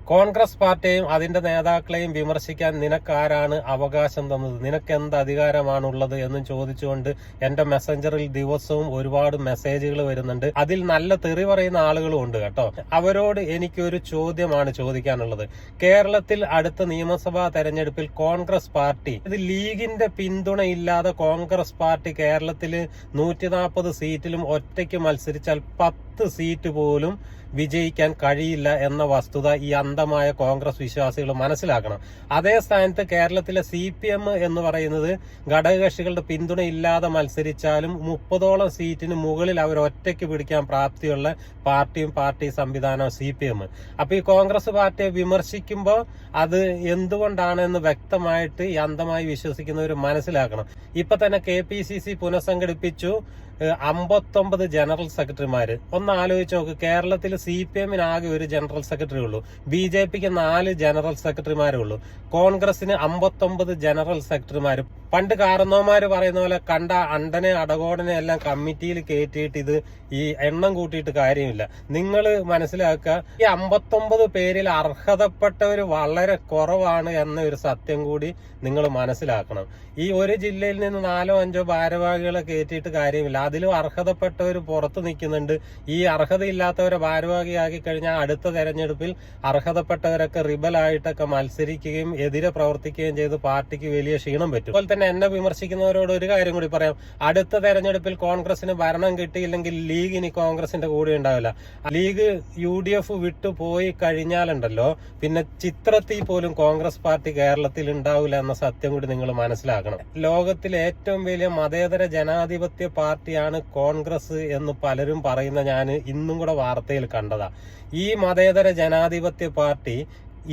കോൺഗ്രസ് പാർട്ടിയെയും അതിന്റെ നേതാക്കളെയും വിമർശിക്കാൻ നിനക്കാരാണ് അവകാശം തന്നത്? നിനക്ക് എന്ത് അധികാരമാണുള്ളത് എന്നും ചോദിച്ചുകൊണ്ട് എന്റെ മെസ്സഞ്ചറിൽ ദിവസവും ഒരുപാട് മെസ്സേജുകൾ വരുന്നുണ്ട്. അതിൽ നല്ല തെറി പറയുന്ന ആളുകളും ഉണ്ട് കേട്ടോ. അവരോട് എനിക്കൊരു ചോദ്യമാണ് ചോദിക്കാനുള്ളത്. കേരളത്തിൽ അടുത്ത നിയമസഭാ തെരഞ്ഞെടുപ്പിൽ കോൺഗ്രസ് പാർട്ടി, ഇത് ലീഗിന്റെ പിന്തുണയില്ലാതെ കോൺഗ്രസ് പാർട്ടി കേരളത്തിൽ 140 സീറ്റിലും ഒറ്റയ്ക്ക് മത്സരിച്ചാൽ 10 സീറ്റ് പോലും വിജയിക്കാൻ കഴിയില്ല എന്ന വസ്തുത ഈ അന്ധമായ കോൺഗ്രസ് വിശ്വാസികൾ മനസ്സിലാക്കണം. അതേ സ്ഥാനത്ത് കേരളത്തിലെ CPM എന്ന് പറയുന്നത് ഘടകകക്ഷികളുടെ പിന്തുണ ഇല്ലാതെ മത്സരിച്ചാലും 30ഓളം സീറ്റിന് മുകളിൽ അവർ ഒറ്റയ്ക്ക് പിടിക്കാൻ പ്രാപ്തിയുള്ള പാർട്ടിയും പാർട്ടി സംവിധാനവും CPM. അപ്പൊ ഈ കോൺഗ്രസ് പാർട്ടിയെ വിമർശിക്കുമ്പോൾ അത് എന്തുകൊണ്ടാണെന്ന് വ്യക്തമായിട്ട് ഈ അന്ധമായി വിശ്വസിക്കുന്നവർ മനസ്സിലാക്കണം. ഇപ്പൊ തന്നെ KPCC പുനഃസംഘടിപ്പിച്ചു 59 ജനറൽ സെക്രട്ടറിമാര്. ഒന്ന് ആലോചിച്ച് നോക്ക്, കേരളത്തിൽ CPM-ന് ഒരു ജനറൽ സെക്രട്ടറി ഉള്ളൂ, BJPക്ക് 4 ജനറൽ സെക്രട്ടറിമാരേ ഉള്ളൂ, കോൺഗ്രസിന് 59 ജനറൽ സെക്രട്ടറിമാര്. പണ്ട് കാരണവന്മാര് പറയുന്ന പോലെ കണ്ട അണ്ടനെ അടകോടനെ എല്ലാം കമ്മിറ്റിയിൽ കയറ്റിയിട്ട് ഇത് ഈ എണ്ണം കൂട്ടിയിട്ട് കാര്യമില്ല. നിങ്ങൾ മനസ്സിലാക്കുക, ഈ 59 പേരിൽ അർഹതപ്പെട്ടവർ വളരെ കുറവാണ് എന്ന ഒരു സത്യം കൂടി നിങ്ങൾ മനസ്സിലാക്കണം. ഈ ഒരു ജില്ലയിൽ നിന്ന് 4-5 ഭാരവാഹികളെ കയറ്റിയിട്ട് കാര്യമില്ല. അതിലും അർഹതപ്പെട്ടവർ പുറത്തു നിൽക്കുന്നുണ്ട്. ഈ അർഹതയില്ലാത്തവരെ ഭാരവാഹിയാക്കി കഴിഞ്ഞാൽ അടുത്ത തെരഞ്ഞെടുപ്പിൽ അർഹതപ്പെട്ടവരൊക്കെ റിബലായിട്ടൊക്കെ മത്സരിക്കുകയും എതിരെ പ്രവർത്തിക്കുകയും ചെയ്ത് പാർട്ടിക്ക് വലിയ ക്ഷീണം പറ്റും. അതുപോലെ തന്നെ എന്നെ വിമർശിക്കുന്നവരോട് ഒരു കാര്യം കൂടി പറയാം. അടുത്ത തെരഞ്ഞെടുപ്പിൽ കോൺഗ്രസിന് ഭരണം കിട്ടിയില്ലെങ്കിൽ ലീഗ് ഇനി കോൺഗ്രസിന്റെ കൂടെ ഉണ്ടാവില്ല. ലീഗ് UDF വിട്ടു പോയി കഴിഞ്ഞാലുണ്ടല്ലോ പിന്നെ ചിത്രത്തിൽ പോലും കോൺഗ്രസ് പാർട്ടി കേരളത്തിൽ ഉണ്ടാവില്ല എന്ന സത്യം കൂടി നിങ്ങൾ മനസ്സിലാക്കണം. ലോകത്തിലെ ഏറ്റവും വലിയ മതേതര ജനാധിപത്യ പാർട്ടിയാണ് കോൺഗ്രസ് എന്ന് പലരും പറയുന്ന ഞാൻ ഇന്നും കൂടെ വാർത്തയിൽ കണ്ടതാ. ഈ മതേതര ജനാധിപത്യ പാർട്ടി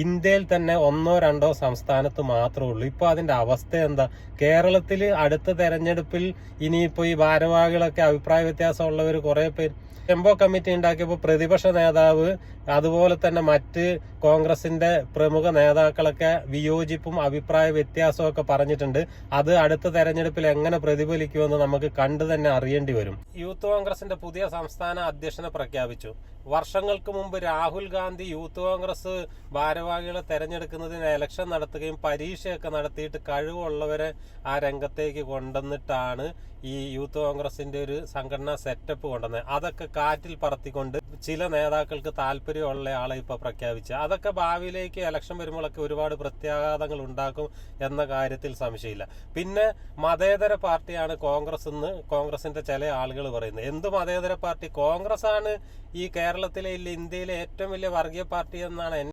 ഇന്ത്യയിൽ തന്നെ 1-2 സംസ്ഥാനത്ത് മാത്രമേ ഉള്ളൂ. ഇപ്പൊ അതിന്റെ അവസ്ഥ എന്താ? കേരളത്തിൽ അടുത്ത തെരഞ്ഞെടുപ്പിൽ ഇനിയിപ്പോ ഈ ഭാരവാഹികളൊക്കെ അഭിപ്രായ വ്യത്യാസമുള്ളവർ കുറെ പേര് ടെമ്പോ കമ്മിറ്റി ഉണ്ടാക്കിയപ്പോൾ പ്രതിപക്ഷ നേതാവ് അതുപോലെ തന്നെ മറ്റ് കോൺഗ്രസിന്റെ പ്രമുഖ നേതാക്കളൊക്കെ വിയോജിപ്പും അഭിപ്രായ വ്യത്യാസവും ഒക്കെ പറഞ്ഞിട്ടുണ്ട്. അത് അടുത്ത തെരഞ്ഞെടുപ്പിൽ എങ്ങനെ പ്രതിഫലിക്കുമെന്ന് നമുക്ക് കണ്ടു തന്നെ അറിയേണ്ടി വരും. യൂത്ത് കോൺഗ്രസിന്റെ പുതിയ സംസ്ഥാന അധ്യക്ഷനെ പ്രഖ്യാപിച്ചു. വർഷങ്ങൾക്ക് മുമ്പ് രാഹുൽ ഗാന്ധി യൂത്ത് കോൺഗ്രസ് ഭാരവാഹികളെ തെരഞ്ഞെടുക്കുന്നതിന് ഇലക്ഷൻ നടത്തുകയും പരീക്ഷയൊക്കെ നടത്തിയിട്ട് കഴിവുള്ളവരെ ആ രംഗത്തേക്ക് കൊണ്ടുവന്നിട്ടാണ് ഈ യൂത്ത് കോൺഗ്രസിന്റെ ഒരു സംഘടനാ സെറ്റപ്പ് കൊണ്ടുവന്നത്. അതൊക്കെ കാറ്റിൽ പറത്തിക്കൊണ്ട് ചില നേതാക്കൾക്ക് താല്പര്യമുള്ള ആളെ ഇപ്പൊ പ്രഖ്യാപിച്ച അതൊക്കെ ഭാവിയിലേക്ക് ഇലക്ഷൻ വരുമ്പോഴൊക്കെ ഒരുപാട് പ്രത്യാഘാതങ്ങൾ ഉണ്ടാക്കും എന്ന കാര്യത്തിൽ സംശയമില്ല. പിന്നെ മതേതര പാർട്ടിയാണ് കോൺഗ്രസ് എന്ന് കോൺഗ്രസിന്റെ ചില ആളുകൾ പറയുന്നത്. എന്ത് മതേതര പാർട്ടി? കോൺഗ്രസ് ആണ് ഈ കേരളത്തിലെ ഇന്ത്യയിലെ ഏറ്റവും വലിയ വർഗീയ പാർട്ടി എന്നാണ്